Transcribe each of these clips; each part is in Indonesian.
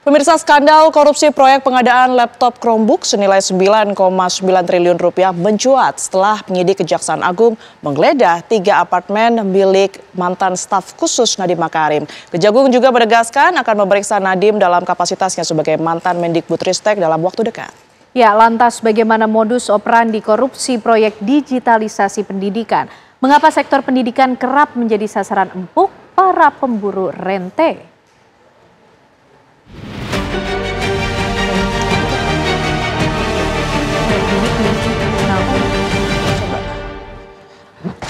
Pemirsa, skandal korupsi proyek pengadaan laptop Chromebook senilai 9,9 triliun rupiah mencuat setelah penyidik Kejaksaan Agung menggeledah 3 apartemen milik mantan staf khusus Nadiem Makarim. Kejagung juga menegaskan akan memeriksa Nadiem dalam kapasitasnya sebagai mantan Mendikbudristek dalam waktu dekat. Ya, lantas bagaimana modus operandi korupsi proyek digitalisasi pendidikan? Mengapa sektor pendidikan kerap menjadi sasaran empuk para pemburu rente?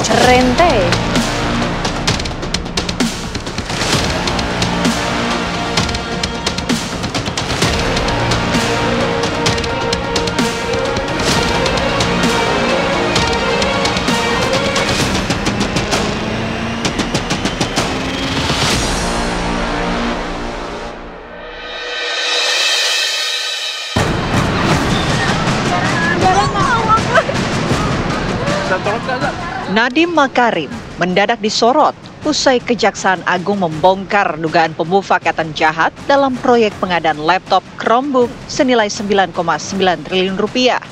Rente. Nadiem Makarim mendadak disorot usai Kejaksaan Agung membongkar dugaan pemufakatan jahat dalam proyek pengadaan laptop Chromebook senilai 9,9 triliun rupiah.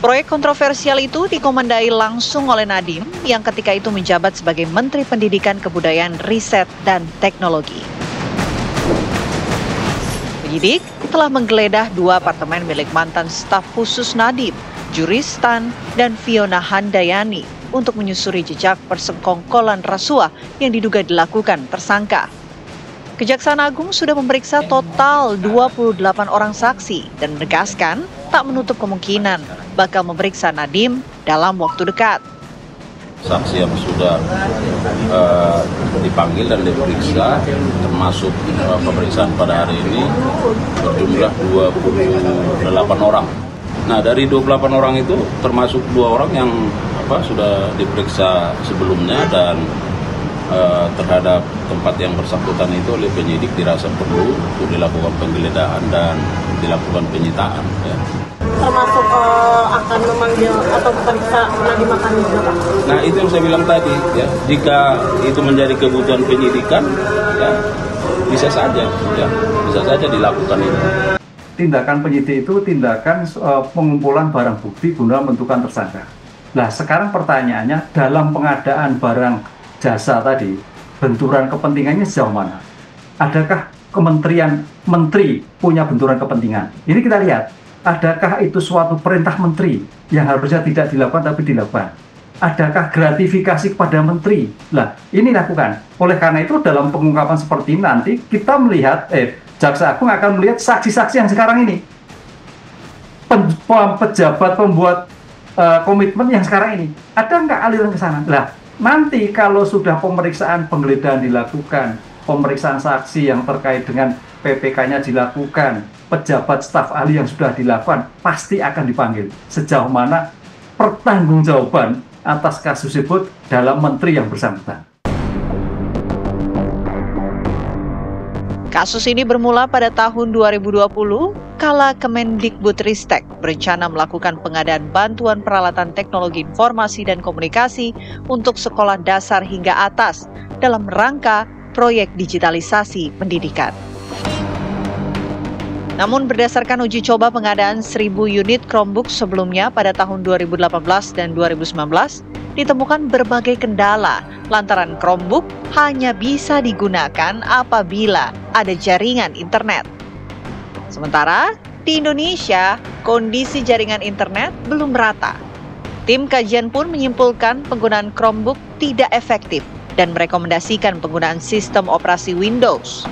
Proyek kontroversial itu dikomandai langsung oleh Nadiem yang ketika itu menjabat sebagai Menteri Pendidikan, Kebudayaan, Riset, dan Teknologi. Penyidik telah menggeledah 2 apartemen milik mantan staf khusus Nadiem, Juristan dan Fiona Handayani, untuk menyusuri jejak persekongkolan rasuah yang diduga dilakukan tersangka. Kejaksaan Agung sudah memeriksa total 28 orang saksi dan menegaskan tak menutup kemungkinan bakal memeriksa Nadiem dalam waktu dekat. Saksi yang sudah dipanggil dan diperiksa termasuk pemeriksaan pada hari ini berjumlah 28 orang. Nah, dari 28 orang itu termasuk 2 orang yang sudah diperiksa sebelumnya dan terhadap tempat yang bersangkutan itu oleh penyidik dirasa perlu untuk dilakukan penggeledahan dan dilakukan penyitaan. Ya. Termasuk akan memanggil atau periksa Nadiem Makarim juga, Pak? Nah, itu yang saya bilang tadi, ya, jika itu menjadi kebutuhan penyidikan, ya bisa saja dilakukan itu. Tindakan penyidik itu tindakan pengumpulan barang bukti guna menentukan tersangka. Nah, sekarang pertanyaannya, dalam pengadaan barang jasa tadi, benturan kepentingannya sejauh mana? Adakah menteri punya benturan kepentingan? Ini kita lihat, adakah itu suatu perintah menteri yang harusnya tidak dilakukan tapi dilakukan? Adakah gratifikasi kepada menteri? Nah, ini lakukan. Oleh karena itu, dalam pengungkapan seperti ini nanti kita melihat, Jaksa Agung akan melihat saksi-saksi yang sekarang ini. Pejabat pembuat komitmen yang sekarang ini, ada nggak aliran ke sana? Nah, nanti kalau sudah pemeriksaan penggeledahan dilakukan, pemeriksaan saksi yang terkait dengan PPK-nya dilakukan, pejabat staf ahli yang sudah dilakukan, pasti akan dipanggil. Sejauh mana pertanggungjawaban atas kasus tersebut dalam menteri yang bersangkutan. Kasus ini bermula pada tahun 2020 kala Kemendikbudristek berencana melakukan pengadaan bantuan peralatan teknologi informasi dan komunikasi untuk sekolah dasar hingga atas dalam rangka proyek digitalisasi pendidikan. Namun berdasarkan uji coba pengadaan 1.000 unit Chromebook sebelumnya pada tahun 2018 dan 2019, ditemukan berbagai kendala lantaran Chromebook hanya bisa digunakan apabila ada jaringan internet. Sementara di Indonesia, kondisi jaringan internet belum merata. Tim kajian pun menyimpulkan penggunaan Chromebook tidak efektif dan merekomendasikan penggunaan sistem operasi Windows.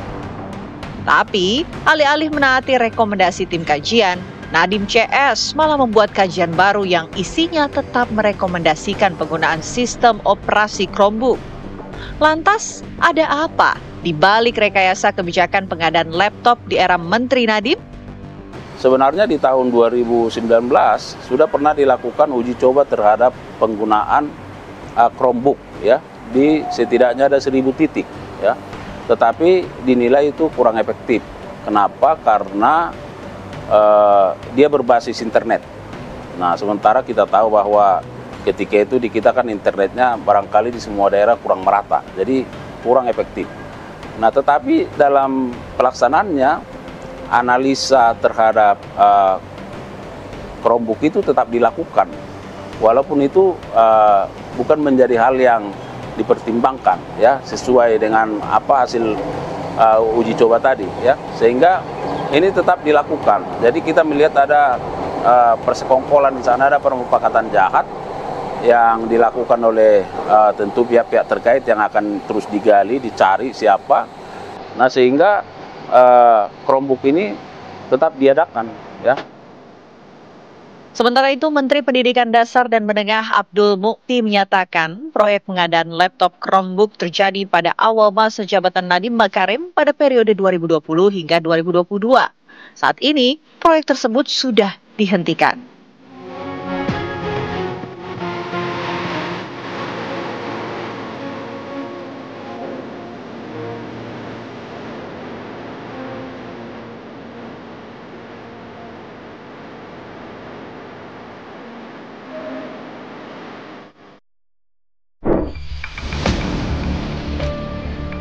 Tapi, alih-alih menaati rekomendasi tim kajian, Nadiem CS malah membuat kajian baru yang isinya tetap merekomendasikan penggunaan sistem operasi Chromebook. Lantas, ada apa di balik rekayasa kebijakan pengadaan laptop di era Menteri Nadiem? Sebenarnya di tahun 2019 sudah pernah dilakukan uji coba terhadap penggunaan Chromebook, ya, di setidaknya ada 1.000 titik, ya. Tetapi dinilai itu kurang efektif. Kenapa? Karena dia berbasis internet. Nah, sementara kita tahu bahwa ketika itu di kita kan internetnya barangkali di semua daerah kurang merata, jadi kurang efektif. Nah, tetapi dalam pelaksanaannya analisa terhadap Chromebook itu tetap dilakukan, walaupun itu bukan menjadi hal yang dipertimbangkan ya sesuai dengan apa hasil uji coba tadi ya, sehingga ini tetap dilakukan. Jadi kita melihat ada persekongkolan di sana, ada permufakatan jahat yang dilakukan oleh tentu pihak-pihak terkait yang akan terus digali, dicari siapa. Nah, sehingga Chromebook ini tetap diadakan ya. Sementara itu, Menteri Pendidikan Dasar dan Menengah Abdul Mukti menyatakan proyek pengadaan laptop Chromebook terjadi pada awal masa jabatan Nadiem Makarim pada periode 2020 hingga 2022. Saat ini, proyek tersebut sudah dihentikan.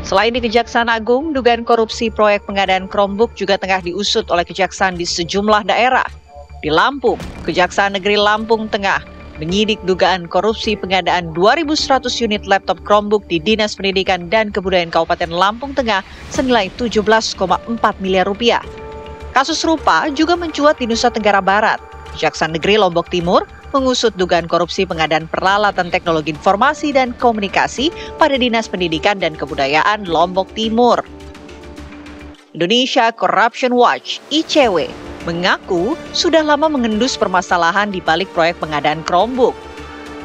Selain di Kejaksaan Agung, dugaan korupsi proyek pengadaan Chromebook juga tengah diusut oleh kejaksaan di sejumlah daerah. Di Lampung, Kejaksaan Negeri Lampung Tengah menyidik dugaan korupsi pengadaan 2.100 unit laptop Chromebook di Dinas Pendidikan dan Kebudayaan Kabupaten Lampung Tengah senilai 17,4 miliar rupiah. Kasus serupa juga mencuat di Nusa Tenggara Barat. Kejaksaan Negeri Lombok Timur mengusut dugaan korupsi pengadaan peralatan teknologi informasi dan komunikasi pada Dinas Pendidikan dan Kebudayaan Lombok Timur. Indonesia Corruption Watch (ICW) mengaku sudah lama mengendus permasalahan di balik proyek pengadaan Chromebook.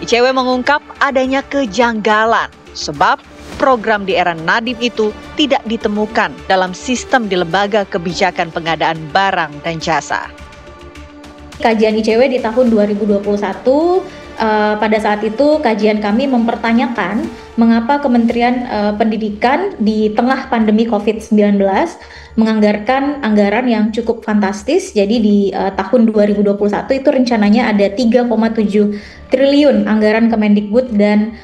ICW mengungkap adanya kejanggalan sebab program di era Nadiem itu tidak ditemukan dalam sistem di Lembaga Kebijakan Pengadaan Barang dan Jasa. Kajian ICW di tahun 2021, pada saat itu kajian kami mempertanyakan mengapa Kementerian Pendidikan di tengah pandemi COVID-19 menganggarkan anggaran yang cukup fantastis. Jadi di tahun 2021 itu rencananya ada 3,7 triliun anggaran Kemendikbud dan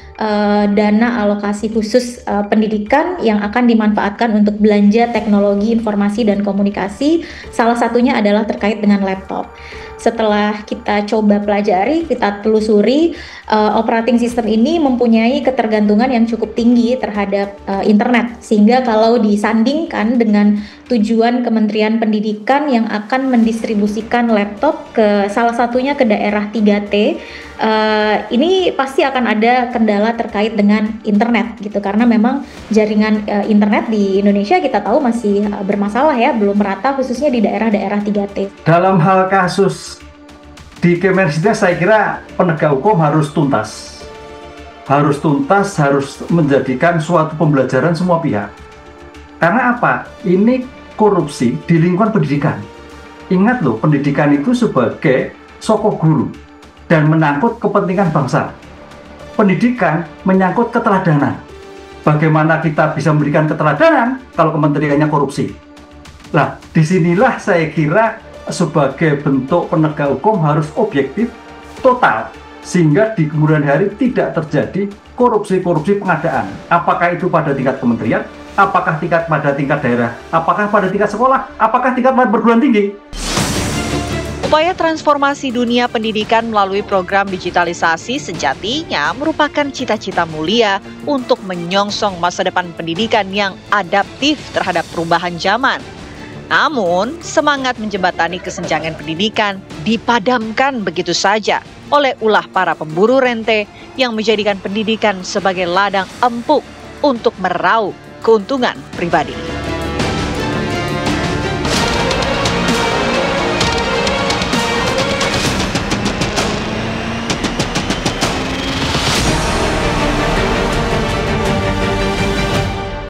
dana alokasi khusus pendidikan yang akan dimanfaatkan untuk belanja teknologi informasi dan komunikasi. Salah satunya adalah terkait dengan laptop. Setelah kita coba pelajari, kita telusuri, operating system ini mempunyai ketergantungan yang cukup tinggi terhadap internet, sehingga kalau disandingkan dengan tujuan Kementerian Pendidikan yang akan mendistribusikan laptop ke salah satunya ke daerah 3T, ini pasti akan ada kendala terkait dengan internet gitu, karena memang jaringan internet di Indonesia kita tahu masih bermasalah ya, belum merata khususnya di daerah-daerah 3T. Dalam hal kasus di Kemenristek, saya kira penegak hukum harus tuntas, harus menjadikan suatu pembelajaran semua pihak. Karena apa? Ini korupsi di lingkungan pendidikan. Ingat loh, pendidikan itu sebagai sokok guru dan menyangkut kepentingan bangsa. Pendidikan menyangkut keteladanan. Bagaimana kita bisa memberikan keteladanan kalau kementeriannya korupsi? Nah, disinilah saya kira sebagai bentuk penegak hukum harus objektif, total, sehingga di kemudian hari tidak terjadi korupsi-korupsi pengadaan. Apakah itu pada tingkat kementerian, apakah pada tingkat daerah, apakah pada tingkat sekolah, apakah tingkat perguruan tinggi. Upaya transformasi dunia pendidikan melalui program digitalisasi sejatinya merupakan cita-cita mulia untuk menyongsong masa depan pendidikan yang adaptif terhadap perubahan zaman. Namun, semangat menjembatani kesenjangan pendidikan dipadamkan begitu saja oleh ulah para pemburu rente yang menjadikan pendidikan sebagai ladang empuk untuk meraup keuntungan pribadi.